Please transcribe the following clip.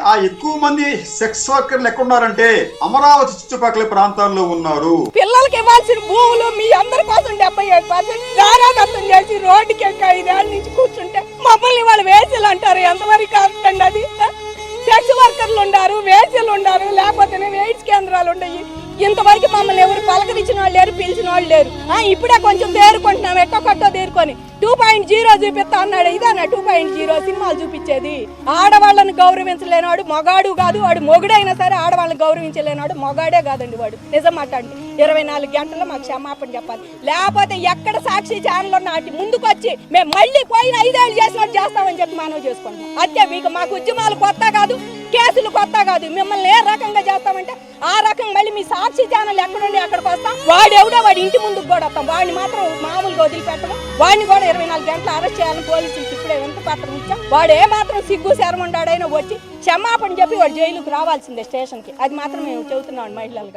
ఆ ఎక్కువ మంది సెక్స్ వర్కర్లు ఎక్కడ ఉన్నారంటే అమరావతి చుట్టుపక్కల ప్రాంతాల్లో ఉన్నారు. పిల్లలకి ఇవ్వాల్సిన భూములు మీ అందరి కోసం 75% దారాదత్తం చేసి రోడ్డుకి 5 ఏళ్ళ నుంచి కూర్చుంటే మమ్మల్ని వాళ్ళు వేసీలు అంటారు. ఎంతవరకు కరెక్ట్ అండి అది? సెక్స్ వర్కర్లు ఉన్నారు, వేసీలు ఉన్నారు, లేకపోతే ఎయిడ్స్ కేంద్రాలు ఉన్నాయి. ఇంతవరకు మమ్మల్ని ఎవరు పలకరించిన వాళ్ళు లేరు, పిలిచిన వాళ్ళు లేరు. ఇప్పుడే కొంచెం తేరుకుంటున్నాం, ఎట్టొకట్టో తేరుకొని 2.0 చూపిస్తా అన్నాడు. ఇదేనా 2.0 సినిమాలు చూపించేది? ఆడవాళ్ళని గౌరవించలేనాడు మగాడు కాదు, వాడు మొగుడైనా సరే ఆడవాళ్ళని గౌరవించలేనాడు మొగాడే కాదండి వాడు. నిజం మాట్లాడి 24 గంటల్లో మాకు క్షమాపణ చెప్పాలి. లేకపోతే ఎక్కడ సాక్షి ఛానల్ నాటి ముందుకు వచ్చి మేము మళ్ళీ పోయిన 5 ఏళ్ళు చేసినట్టు చేస్తామని చెప్పి మనవి చేసుకుంటాం. అంతే. మీకు మాకు ఉద్యమాలు కొత్త కాదు, కేసులు కొత్త కాదు. మిమ్మల్ని ఏ రకంగా చేస్తామంటే ఆ రకంగా మళ్ళీ మీ సాక్షి ఛానల్ ఎక్కడుండి అక్కడికి వస్తాం. వాడెవడో వాడి ఇంటి ముందుకు కూడా వస్తాం. వాడిని మాత్రం మామూలుగా వదిలిపెట్టము. వాడిని కూడా 24 గంటలు అరెస్ట్ చేయాలని పోలీసులకు ఇప్పుడే ఎంత పత్రం ఇచ్చాం. వాడు ఏ మాత్రం సిగ్గు శరముండాడైనా వచ్చి క్షమాపణ చెప్పి వాడు జైలుకు రావాల్సిందే, స్టేషన్కి. అది మాత్రం మేము చెబుతున్నాం మహిళలుగా.